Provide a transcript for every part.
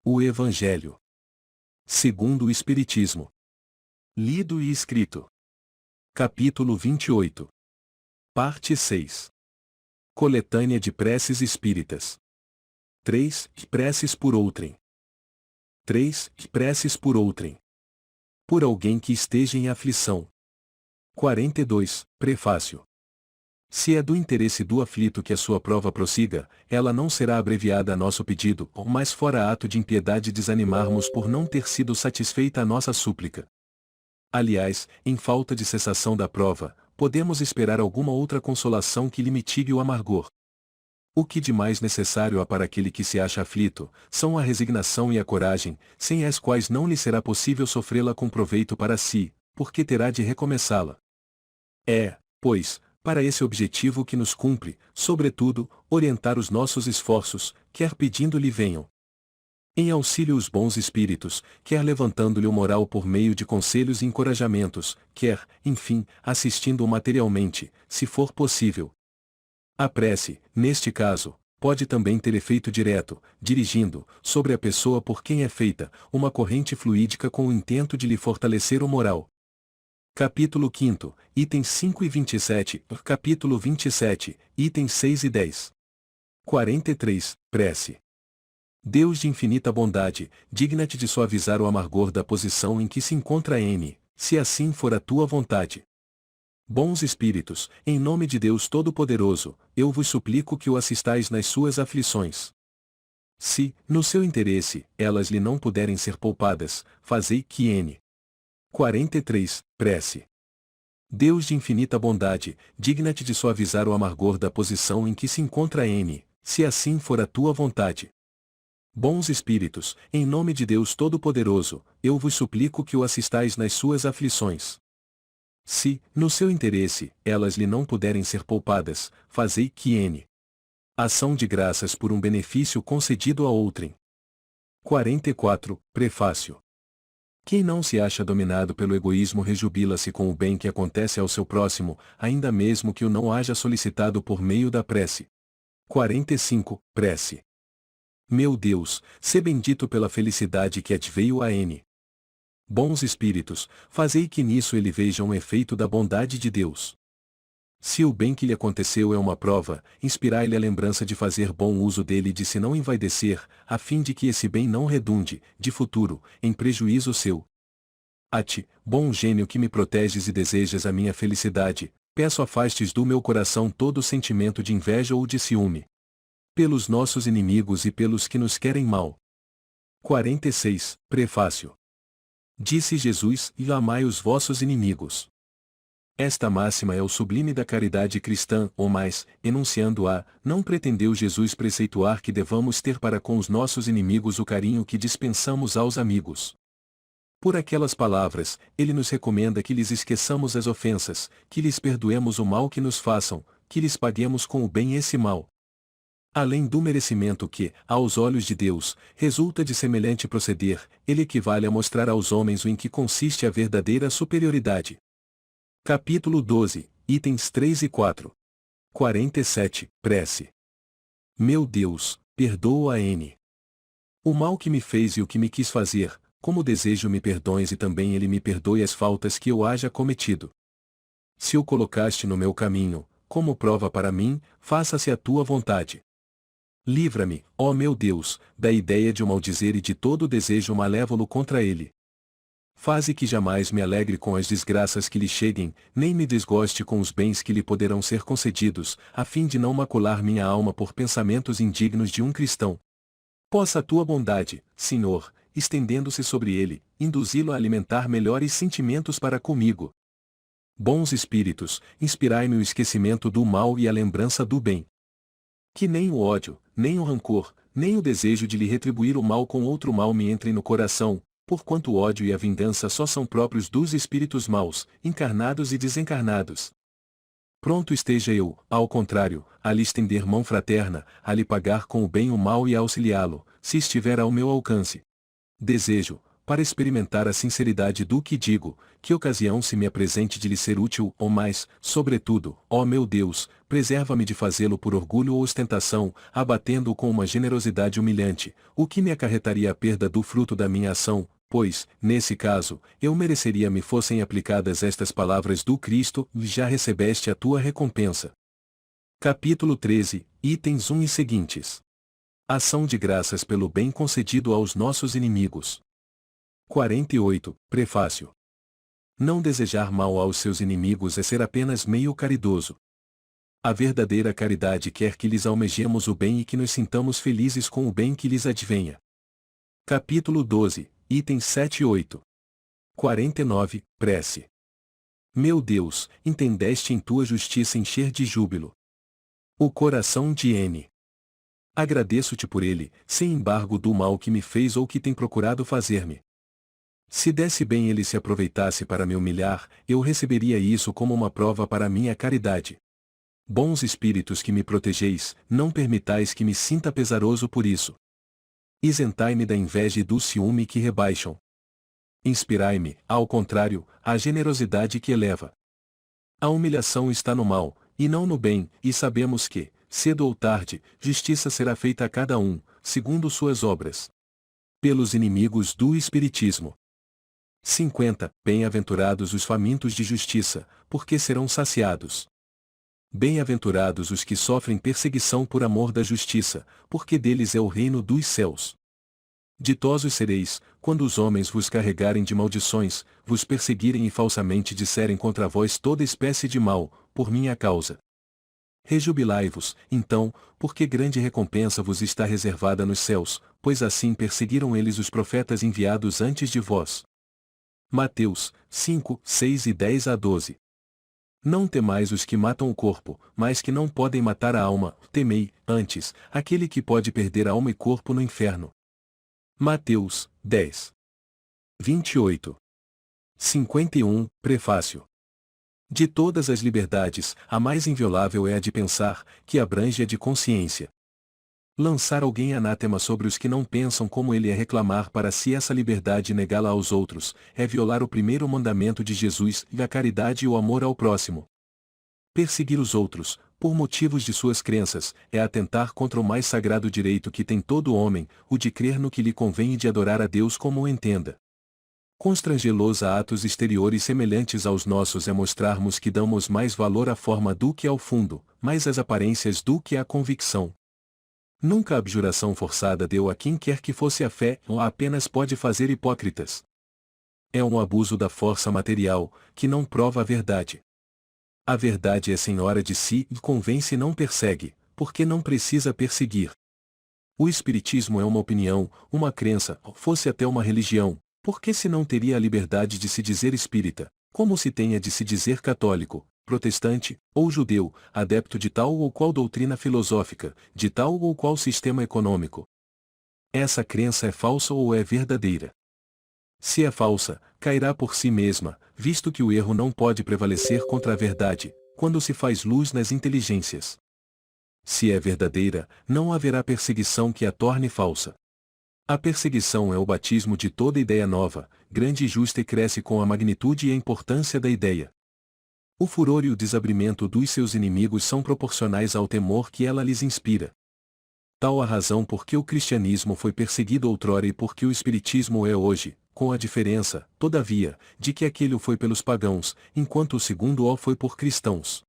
O Evangelho segundo o Espiritismo. Lido e escrito. Capítulo 28. Parte 6. Coletânea de preces espíritas. 3. Preces por outrem. 3. Preces por outrem. Por alguém que esteja em aflição. 42. Prefácio. Se é do interesse do aflito que a sua prova prossiga, ela não será abreviada a nosso pedido, mas fora ato de impiedade desanimarmos por não ter sido satisfeita a nossa súplica. Aliás, em falta de cessação da prova, podemos esperar alguma outra consolação que lhe mitigue o amargor. O que de mais necessário há para aquele que se acha aflito, são a resignação e a coragem, sem as quais não lhe será possível sofrê-la com proveito para si, porque terá de recomeçá-la. É, pois, para esse objetivo que nos cumpre, sobretudo, orientar os nossos esforços, quer pedindo-lhe venham em auxílio os bons espíritos, quer levantando-lhe o moral por meio de conselhos e encorajamentos, quer, enfim, assistindo-o materialmente, se for possível. A prece, neste caso, pode também ter efeito direto, dirigindo, sobre a pessoa por quem é feita, uma corrente fluídica com o intento de lhe fortalecer o moral. Capítulo 5, itens 5 e 27, capítulo 27, itens 6 e 10. 43, Prece. Deus de infinita bondade, digna-te de suavizar o amargor da posição em que se encontra N, se assim for a tua vontade. Bons espíritos, em nome de Deus Todo-Poderoso, eu vos suplico que o assistais nas suas aflições. Se, no seu interesse, elas lhe não puderem ser poupadas, fazei que N. 43, Prece. Deus de infinita bondade, digna-te de suavizar o amargor da posição em que se encontra N, se assim for a tua vontade. Bons espíritos, em nome de Deus Todo-Poderoso, eu vos suplico que o assistais nas suas aflições. Se, no seu interesse, elas lhe não puderem ser poupadas, fazei que N. Ação de graças por um benefício concedido a outrem. 44, Prefácio. Quem não se acha dominado pelo egoísmo rejubila-se com o bem que acontece ao seu próximo, ainda mesmo que o não haja solicitado por meio da prece. 45, Prece. Meu Deus, sê bendito pela felicidade que adveio a N. Bons espíritos, fazei que nisso ele veja um efeito da bondade de Deus. Se o bem que lhe aconteceu é uma prova, inspirai-lhe a lembrança de fazer bom uso dele e de se não envaidecer, a fim de que esse bem não redunde, de futuro, em prejuízo seu. A ti, bom gênio que me proteges e desejas a minha felicidade, peço afastes do meu coração todo sentimento de inveja ou de ciúme. Pelos nossos inimigos e pelos que nos querem mal. 46, Prefácio. Disse Jesus, e amai os vossos inimigos. Esta máxima é o sublime da caridade cristã, ou mais, enunciando-a, não pretendeu Jesus preceituar que devamos ter para com os nossos inimigos o carinho que dispensamos aos amigos. Por aquelas palavras, ele nos recomenda que lhes esqueçamos as ofensas, que lhes perdoemos o mal que nos façam, que lhes paguemos com o bem esse mal. Além do merecimento que, aos olhos de Deus, resulta de semelhante proceder, ele equivale a mostrar aos homens o em que consiste a verdadeira superioridade. Capítulo 12, itens 3 e 4. 47, Prece. Meu Deus, perdoa a N. O mal que me fez e o que me quis fazer, como desejo me perdoes e também ele me perdoe as faltas que eu haja cometido. Se o colocaste no meu caminho, como prova para mim, faça-se a tua vontade. Livra-me, ó meu Deus, da ideia de o maldizer e de todo desejo malévolo contra ele. Faze que jamais me alegre com as desgraças que lhe cheguem, nem me desgoste com os bens que lhe poderão ser concedidos, a fim de não macular minha alma por pensamentos indignos de um cristão. Possa a tua bondade, Senhor, estendendo-se sobre ele, induzi-lo a alimentar melhores sentimentos para comigo. Bons espíritos, inspirai-me o esquecimento do mal e a lembrança do bem. Que nem o ódio, nem o rancor, nem o desejo de lhe retribuir o mal com outro mal me entrem no coração, porquanto o ódio e a vingança só são próprios dos espíritos maus, encarnados e desencarnados. Pronto esteja eu, ao contrário, a lhe estender mão fraterna, a lhe pagar com o bem o mal e a auxiliá-lo, se estiver ao meu alcance. Desejo, para experimentar a sinceridade do que digo, que ocasião se me apresente de lhe ser útil, ou mais, sobretudo, ó meu Deus, preserva-me de fazê-lo por orgulho ou ostentação, abatendo-o com uma generosidade humilhante, o que me acarretaria a perda do fruto da minha ação, pois, nesse caso, eu mereceria me fossem aplicadas estas palavras do Cristo, já recebeste a tua recompensa. Capítulo 13, itens 1 e seguintes. Ação de graças pelo bem concedido aos nossos inimigos. 48, Prefácio. Não desejar mal aos seus inimigos é ser apenas meio caridoso. A verdadeira caridade quer que lhes almejemos o bem e que nos sintamos felizes com o bem que lhes advenha. Capítulo 12, itens 7 e 8. 49, Prece. Meu Deus, entendeste em tua justiça encher de júbilo o coração de N. Agradeço-te por ele, sem embargo do mal que me fez ou que tem procurado fazer-me. Se desse bem ele se aproveitasse para me humilhar, eu receberia isso como uma prova para a minha caridade. Bons espíritos que me protegeis, não permitais que me sinta pesaroso por isso. Isentai-me da inveja e do ciúme que rebaixam. Inspirai-me, ao contrário, a generosidade que eleva. A humilhação está no mal, e não no bem, e sabemos que, cedo ou tarde, justiça será feita a cada um, segundo suas obras. Pelos inimigos do Espiritismo. 50. Bem-aventurados os famintos de justiça, porque serão saciados. Bem-aventurados os que sofrem perseguição por amor da justiça, porque deles é o reino dos céus. Ditosos sereis, quando os homens vos carregarem de maldições, vos perseguirem e falsamente disserem contra vós toda espécie de mal, por minha causa. Rejubilai-vos, então, porque grande recompensa vos está reservada nos céus, pois assim perseguiram eles os profetas enviados antes de vós. Mateus 5, 6 e 10 a 12. Não temais os que matam o corpo, mas que não podem matar a alma, temei, antes, aquele que pode perder alma e corpo no inferno. Mateus 10. 28. 51, Prefácio. De todas as liberdades, a mais inviolável é a de pensar, que abrange a de consciência. Lançar alguém anátema sobre os que não pensam como ele é reclamar para si essa liberdade e negá-la aos outros, é violar o primeiro mandamento de Jesus, a caridade e o amor ao próximo. Perseguir os outros, por motivos de suas crenças, é atentar contra o mais sagrado direito que tem todo homem, o de crer no que lhe convém e de adorar a Deus como o entenda. Constrangê-los a atos exteriores semelhantes aos nossos é mostrarmos que damos mais valor à forma do que ao fundo, mais às aparências do que à convicção. Nunca a abjuração forçada deu a quem quer que fosse a fé, ou apenas pode fazer hipócritas. É um abuso da força material, que não prova a verdade. A verdade é senhora de si e convence e não persegue, porque não precisa perseguir. O Espiritismo é uma opinião, uma crença, fosse até uma religião, porque se não teria a liberdade de se dizer espírita, como se tenha de se dizer católico, protestante, ou judeu, adepto de tal ou qual doutrina filosófica, de tal ou qual sistema econômico. Essa crença é falsa ou é verdadeira? Se é falsa, cairá por si mesma, visto que o erro não pode prevalecer contra a verdade, quando se faz luz nas inteligências. Se é verdadeira, não haverá perseguição que a torne falsa. A perseguição é o batismo de toda ideia nova, grande e justa e cresce com a magnitude e a importância da ideia. O furor e o desabrimento dos seus inimigos são proporcionais ao temor que ela lhes inspira. Tal a razão por que o cristianismo foi perseguido outrora e por que o espiritismo é hoje, com a diferença, todavia, de que aquele o foi pelos pagãos, enquanto o segundo o foi por cristãos.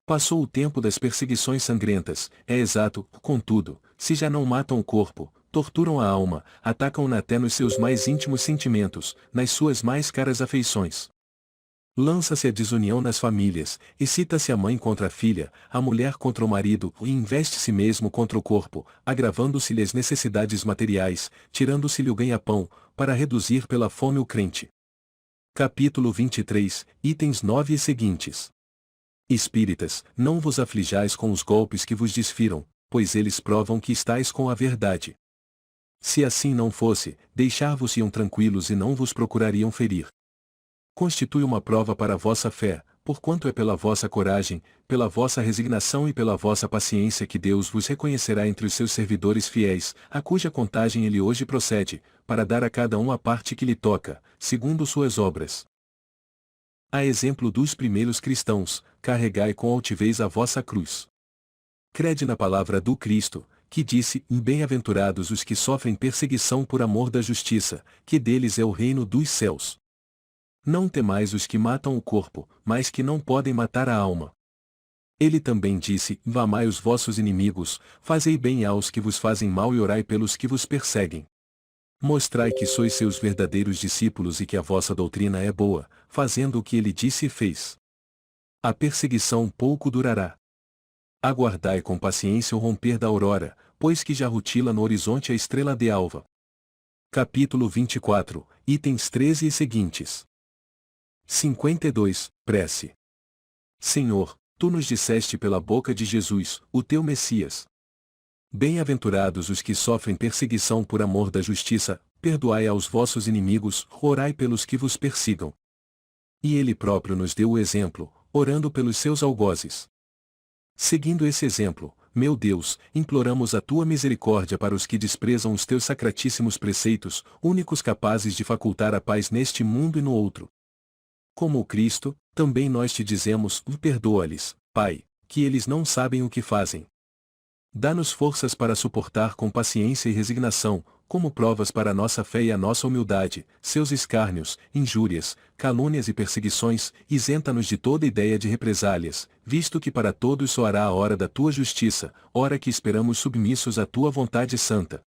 Passou o tempo das perseguições sangrentas, é exato, contudo, se já não matam o corpo, torturam a alma, atacam-na até nos seus mais íntimos sentimentos, nas suas mais caras afeições. Lança-se a desunião nas famílias, excita-se a mãe contra a filha, a mulher contra o marido, e investe-se mesmo contra o corpo, agravando-se-lhe as necessidades materiais, tirando-se-lhe o ganha-pão, para reduzir pela fome o crente. Capítulo 23, itens 9 e seguintes. Espíritas, não vos aflijais com os golpes que vos desfiram, pois eles provam que estáis com a verdade. Se assim não fosse, deixar-vos-iam tranquilos e não vos procurariam ferir. Constitui uma prova para a vossa fé, porquanto é pela vossa coragem, pela vossa resignação e pela vossa paciência que Deus vos reconhecerá entre os seus servidores fiéis, a cuja contagem ele hoje procede, para dar a cada um a parte que lhe toca, segundo suas obras. A exemplo dos primeiros cristãos, carregai com altivez a vossa cruz. Crede na palavra do Cristo, que disse: Bem-aventurados os que sofrem perseguição por amor da justiça, que deles é o reino dos céus. Não temais os que matam o corpo, mas que não podem matar a alma. Ele também disse: Amai os vossos inimigos, fazei bem aos que vos fazem mal e orai pelos que vos perseguem. Mostrai que sois seus verdadeiros discípulos e que a vossa doutrina é boa, fazendo o que ele disse e fez. A perseguição pouco durará. Aguardai com paciência o romper da aurora, pois que já rutila no horizonte a estrela de alva. Capítulo 24, itens 13 e seguintes. 52. Prece. Senhor, tu nos disseste pela boca de Jesus, o teu Messias. Bem-aventurados os que sofrem perseguição por amor da justiça, perdoai aos vossos inimigos, orai pelos que vos persigam. E ele próprio nos deu o exemplo, orando pelos seus algozes. Seguindo esse exemplo, meu Deus, imploramos a tua misericórdia para os que desprezam os teus sacratíssimos preceitos, únicos capazes de facultar a paz neste mundo e no outro. Como o Cristo, também nós te dizemos: perdoa-lhes, Pai, que eles não sabem o que fazem. Dá-nos forças para suportar com paciência e resignação, como provas para a nossa fé e a nossa humildade, seus escárnios, injúrias, calúnias e perseguições, isenta-nos de toda ideia de represálias, visto que para todos soará a hora da tua justiça, hora que esperamos submissos à tua vontade santa.